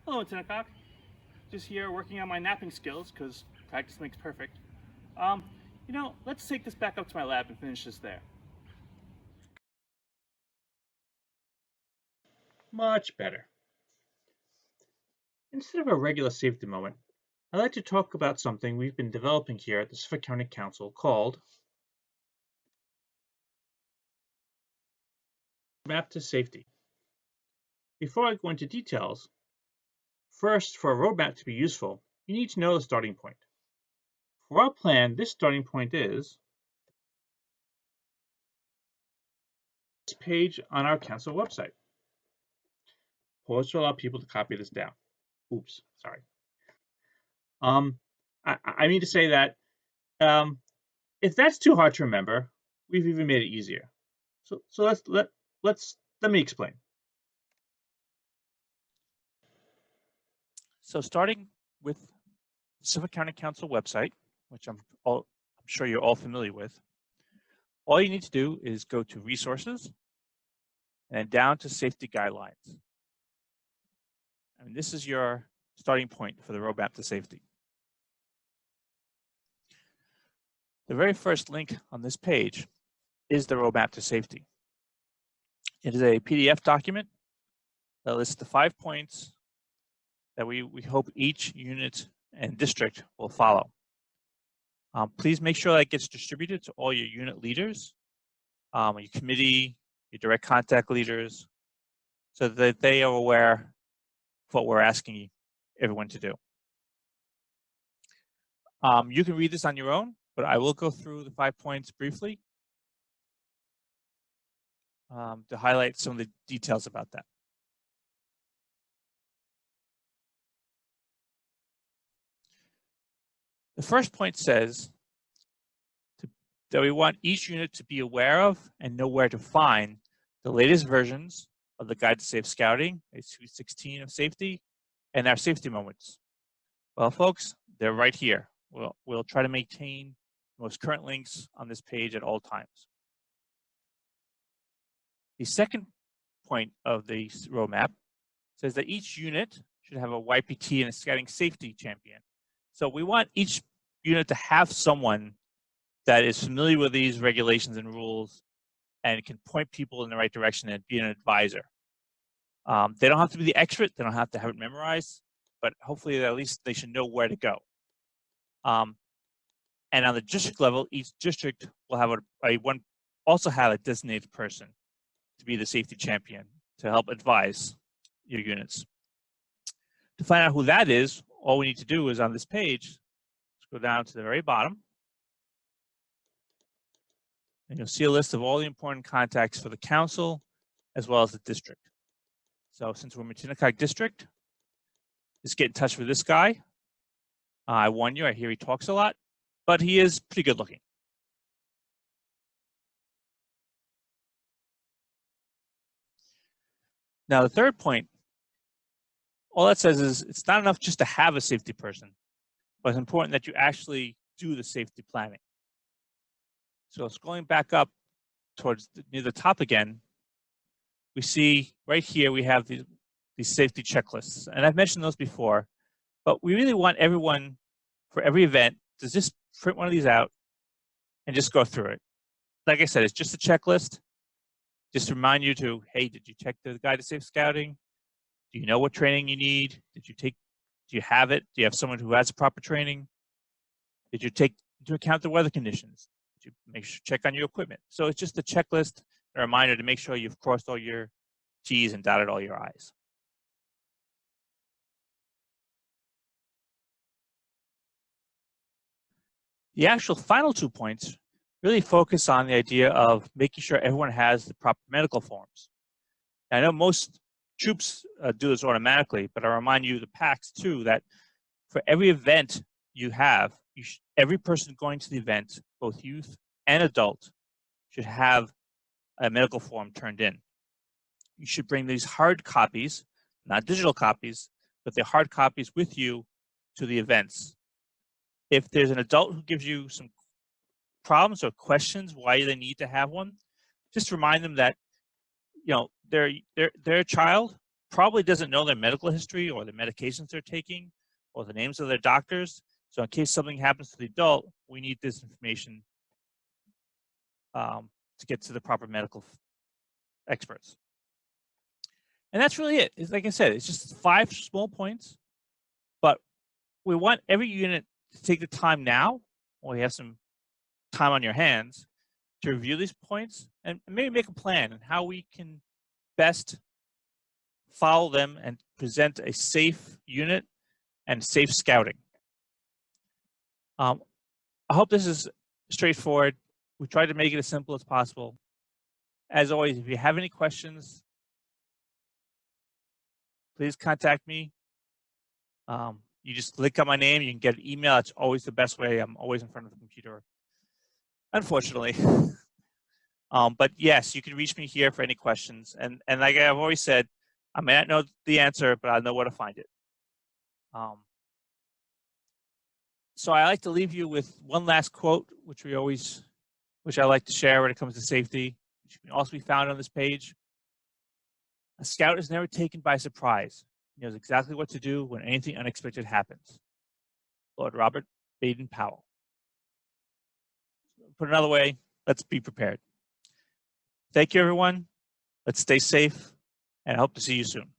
Hello, Tinnacock. Just here working on my napping skills, because practice makes perfect. Let's take this back up to my lab and finish this there. Much better. Instead of a regular safety moment, I'd like to talk about something we've been developing here at the Suffolk County Council called Roadmap to Safety. Before I go into details, first, for a roadmap to be useful, you need to know the starting point. For our plan, this starting point is this page on our council website. Pause to allow people to copy this down. Oops, sorry. I mean to say that if that's too hard to remember, we've even made it easier. So let me explain. So starting with the Suffolk County Council website, which I'm sure you're all familiar with, all you need to do is go to Resources and then down to Safety Guidelines. And this is your starting point for the roadmap to safety. The very first link on this page is the roadmap to safety. It is a PDF document that lists the 5 points that we hope each unit and district will follow. Please make sure that gets distributed to all your unit leaders, your committee, your direct contact leaders, so that they are aware of what we're asking everyone to do. You can read this on your own, but I will go through the 5 points briefly to highlight some of the details about that. The first point says that we want each unit to be aware of and know where to find the latest versions of the Guide to Safe Scouting, A216 of safety, and our safety moments. Well, folks, they're right here. We'll try to maintain the most current links on this page at all times. The second point of the roadmap says that each unit should have a YPT and a scouting safety champion. So we want each unit to have someone that is familiar with these regulations and rules and can point people in the right direction and be an advisor. They don't have to be the expert, they don't have to have it memorized, but hopefully at least they should know where to go. And on the district level, each district will have also have a designated person to be the safety champion to help advise your units. To find out who that is, all we need to do is on this page, let's go down to the very bottom, and you'll see a list of all the important contacts for the council as well as the district. So since we're Tinnacock District, just get in touch with this guy. I warn you, I hear he talks a lot, but he is pretty good looking. Now the third point, all that says is it's not enough just to have a safety person, but it's important that you actually do the safety planning. So scrolling back up towards near the top again, we see right here we have these safety checklists. And I've mentioned those before, but we really want everyone for every event to just print one of these out and just go through it. Like I said, it's just a checklist. Just to remind you to, hey, did you check the Guide to Safe Scouting? Do you know what training you need? Do you have it? Do you have someone who has proper training? Did you take into account the weather conditions? Did you check on your equipment? So it's just a checklist, a reminder to make sure you've crossed all your T's and dotted all your I's. The actual final 2 points really focus on the idea of making sure everyone has the proper medical forms. Now, I know most troops do this automatically, but I remind you, the PACs too, that for every event you have, every person going to the event, both youth and adult, should have a medical form turned in. You should bring these hard copies, not digital copies, but the hard copies with you to the events. If there's an adult who gives you some problems or questions why they need to have one, just remind them that they're a child, probably doesn't know their medical history or the medications they're taking or the names of their doctors. So in case something happens to the adult, we need this information to get to the proper medical experts. And that's really it. It's like I said, it's just 5 small points, but we want every unit to take the time now, while you have some time on your hands, to review these points and maybe make a plan on how we can best follow them and present a safe unit and safe scouting. I hope this is straightforward. We tried to make it as simple as possible. As always, if you have any questions, please contact me. You just click on my name, you can get an email. It's always the best way. I'm always in front of the computer, unfortunately. But yes, you can reach me here for any questions. And like I've always said, I may not know the answer, but I know where to find it. So I like to leave you with one last quote, which I like to share when it comes to safety, which can also be found on this page. A scout is never taken by surprise. He knows exactly what to do when anything unexpected happens. Lord Robert Baden-Powell. Put another way, let's be prepared. Thank you, everyone. Let's stay safe, and I hope to see you soon.